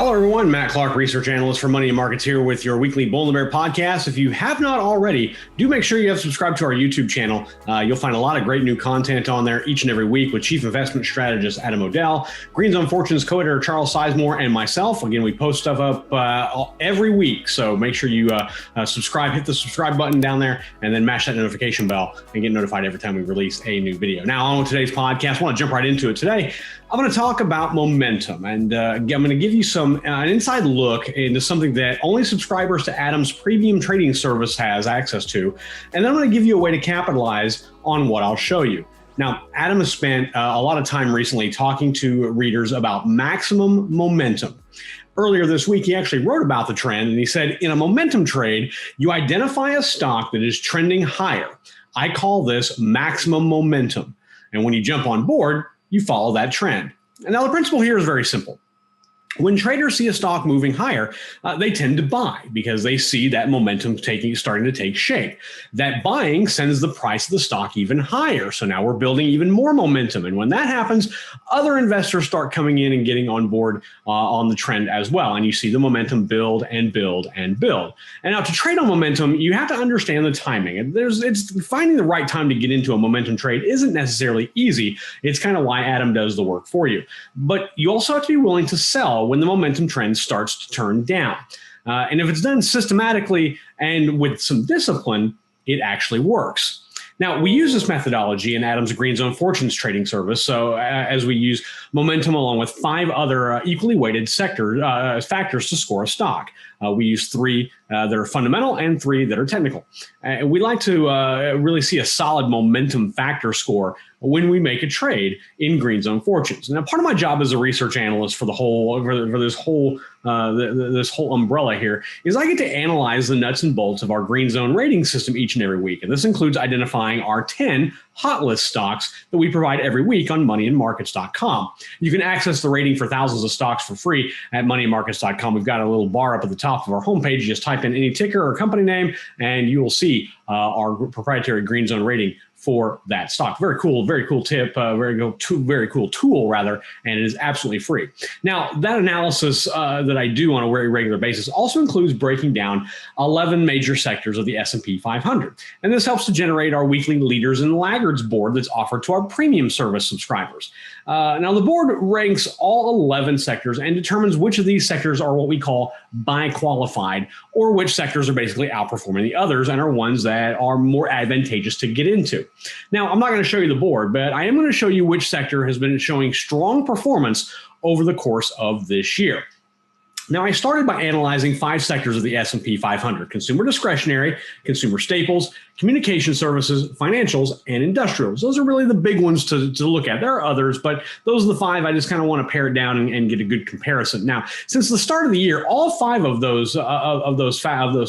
Hello, everyone. Matt Clark, research analyst for Money and Markets here with your weekly Bull and Bear podcast. If you have not already, do make sure you have subscribed to our YouTube channel. You'll find a lot of great new content on there each and every week with Chief Investment Strategist Adam O'Dell, Green Zone Fortunes co-editor Charles Sizemore, and myself. Again, we post stuff up every week, so make sure you subscribe, hit the subscribe button down there, and then mash that notification bell and get notified every time we release a new video. Now, on with today's podcast, I want to jump right into it today. I'm going to talk about momentum, and I'm going to give you an inside look into something that only subscribers to Adam's premium trading service has access to, and then I'm going to give you a way to capitalize on what I'll show you. Now, Adam has spent a lot of time recently talking to readers about maximum momentum. Earlier this week, he actually wrote about the trend, and he said, in a momentum trade, you identify a stock that is trending higher. I call this maximum momentum. And when you jump on board, you follow that trend. And now the principle here is very simple. When traders see a stock moving higher, they tend to buy because they see that momentum starting to take shape. That buying sends the price of the stock even higher. So now we're building even more momentum. And when that happens, other investors start coming in and getting on board on the trend as well. And you see the momentum build and build and build. And now to trade on momentum, you have to understand the timing. It's finding the right time to get into a momentum trade isn't necessarily easy. It's kind of why Adam does the work for you. But you also have to be willing to sell when the momentum trend starts to turn down. And if it's done systematically and with some discipline, it actually works. Now, we use this methodology in Adam's Green Zone Fortunes trading service. So as we use momentum along with 5 other equally weighted factors to score a stock. We use 3 that are fundamental and 3 that are technical. And we like to really see a solid momentum factor score when we make a trade in Green Zone Fortunes. Now, part of my job as a research analyst for this whole umbrella here is I get to analyze the nuts and bolts of our Green Zone rating system each and every week. And this includes identifying our 10 hot list stocks that we provide every week on moneyandmarkets.com. You can access the rating for thousands of stocks for free at moneyandmarkets.com. We've got a little bar up at the top of our homepage. You just type in any ticker or company name, and you will see our proprietary Green Zone rating for that stock. Very cool tip, very cool tool rather, and it is absolutely free. Now, that analysis that I do on a very regular basis also includes breaking down 11 major sectors of the S&P 500. And this helps to generate our weekly leaders and laggards board that's offered to our premium service subscribers. Now, the board ranks all 11 sectors and determines which of these sectors are what we call buy qualified, or which sectors are basically outperforming the others and are ones that are more advantageous to get into. Now, I'm not going to show you the board, but I am going to show you which sector has been showing strong performance over the course of this year. Now, I started by analyzing 5 sectors of the S&P 500: consumer discretionary, consumer staples, communication services, financials, and industrials. Those are really the big ones to look at. There are others, but those are the 5 I just kind of want to pare it down and get a good comparison. Now, since the start of the year, all 5 of those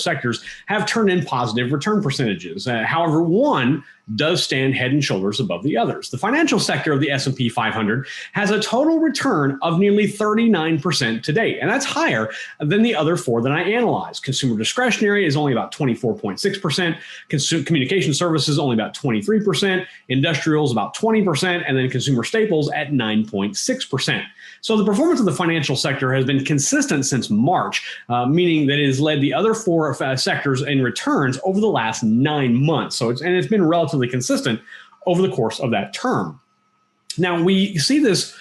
sectors have turned in positive return percentages. However, one does stand head and shoulders above the others. The financial sector of the S&P 500 has a total return of nearly 39% to date, and that's higher than the other 4 that I analyzed. Consumer discretionary is only about 24.6%, communication services only about 23%, industrials about 20%, and then consumer staples at 9.6%. So the performance of the financial sector has been consistent since March, meaning that it has led the other 4 sectors in returns over the last 9 months. So it's been relatively consistent over the course of that term. Now, we can see this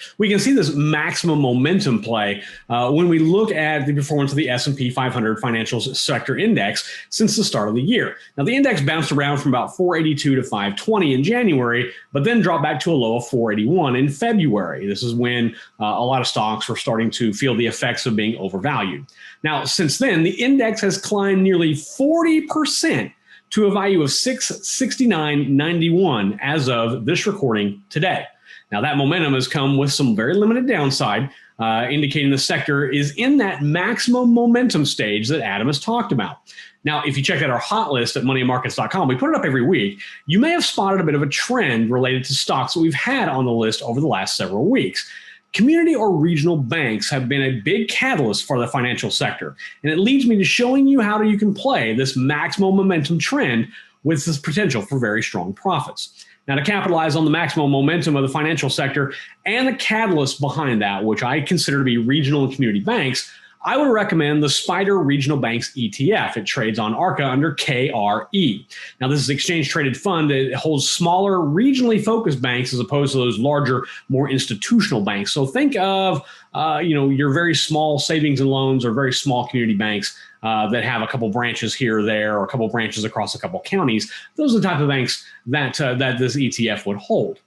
maximum momentum play when we look at the performance of the S&P 500 Financials Sector Index since the start of the year. Now, the index bounced around from about 482 to 520 in January, but then dropped back to a low of 481 in February. This is when a lot of stocks were starting to feel the effects of being overvalued. Now, since then, the index has climbed nearly 40% to a value of 669.91 as of this recording today. Now, that momentum has come with some very limited downside, indicating the sector is in that maximum momentum stage that Adam has talked about. Now, if you check out our hot list at moneyandmarkets.com, we put it up every week. You may have spotted a bit of a trend related to stocks that we've had on the list over the last several weeks. Community or regional banks have been a big catalyst for the financial sector, and it leads me to showing you how you can play this maximum momentum trend with this potential for very strong profits. Now, to capitalize on the maximum momentum of the financial sector and the catalyst behind that, which I consider to be regional and community banks, I would recommend the Spider Regional Banks ETF. It trades on ARCA under KRE. Now, this is an exchange-traded fund. It holds smaller, regionally focused banks as opposed to those larger, more institutional banks. So think of your very small savings and loans or very small community banks that have a couple branches here or there, or a couple branches across a couple counties. Those are the type of banks that this ETF would hold.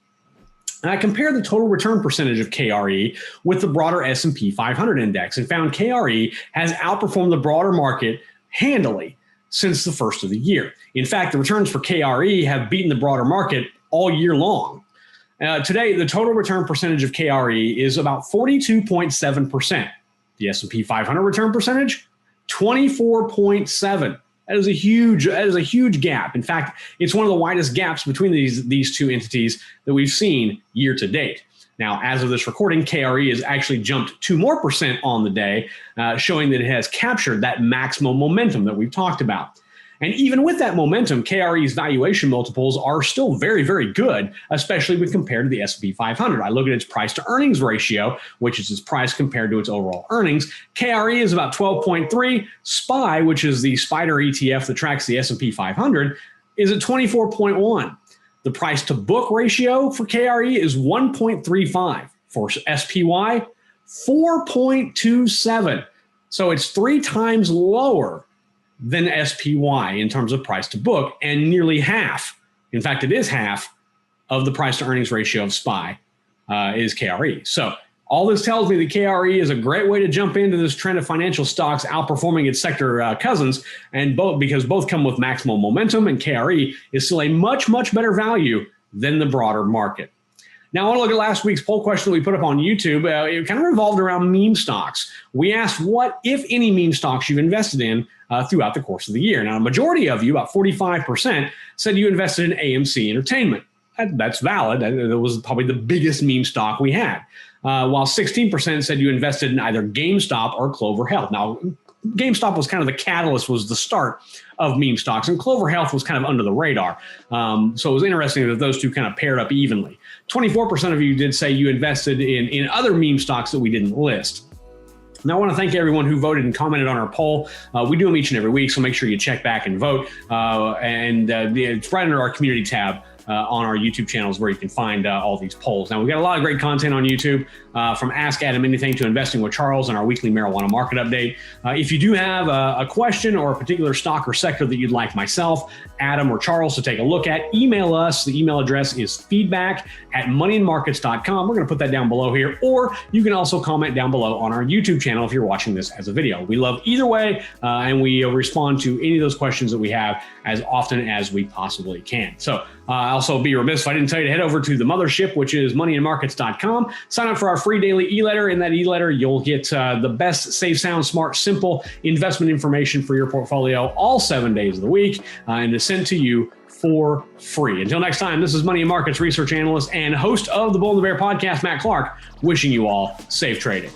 And I compared the total return percentage of KRE with the broader S&P 500 index and found KRE has outperformed the broader market handily since the first of the year. In fact, the returns for KRE have beaten the broader market all year long. Today, the total return percentage of KRE is about 42.7%. The S&P 500 return percentage, 24.7%. That is a huge gap. In fact, it's one of the widest gaps between these two entities that we've seen year to date. Now, as of this recording, KRE has actually jumped 2 more percent on the day, showing that it has captured that maximum momentum that we've talked about. And even with that momentum, KRE's valuation multiples are still very, very good, especially when compared to the S&P 500. I look at its price to earnings ratio, which is its price compared to its overall earnings. KRE is about 12.3. SPY, which is the Spider ETF that tracks the S&P 500, is at 24.1. The price to book ratio for KRE is 1.35. For SPY, 4.27. So it's 3 times lower than SPY in terms of price to book, and nearly half, in fact, it is half of the price to earnings ratio of SPY is KRE. So all this tells me that KRE is a great way to jump into this trend of financial stocks outperforming its sector cousins, and because both come with maximum momentum, and KRE is still a much, much better value than the broader market. Now, I want to look at last week's poll question that we put up on YouTube. It kind of revolved around meme stocks. We asked what, if any, meme stocks you've invested in throughout the course of the year. Now, a majority of you, about 45%, said you invested in AMC Entertainment. That's valid. That was probably the biggest meme stock we had. While 16% said you invested in either GameStop or Clover Health. Now, GameStop was kind of the catalyst, was the start of meme stocks, and Clover Health was kind of under the radar. So it was interesting that those two kind of paired up evenly. 24% of you did say you invested in other meme stocks that we didn't list. Now, I want to thank everyone who voted and commented on our poll. We do them each and every week, so make sure you check back and vote. It's right under our community tab on our YouTube channels where you can find all these polls. Now, we've got a lot of great content on YouTube, from Ask Adam Anything to Investing with Charles and our weekly marijuana market update. If you do have a question or a particular stock or sector that you'd like myself, Adam, or Charles to take a look at, email us. The email address is feedback@moneyandmarkets.com. We're going to put that down below here, or you can also comment down below on our YouTube channel if you're watching this as a video. We love either way, and we respond to any of those questions that we have as often as we possibly can. So also be remiss if I didn't tell you to head over to the mothership, which is moneyandmarkets.com. Sign up for our free daily e-letter. In that e-letter, you'll get the best, safe, sound, smart, simple investment information for your portfolio all 7 days of the week, and it's sent to you for free. Until next time, this is Money and Markets research analyst and host of the Bull and the Bear podcast, Matt Clark, wishing you all safe trading.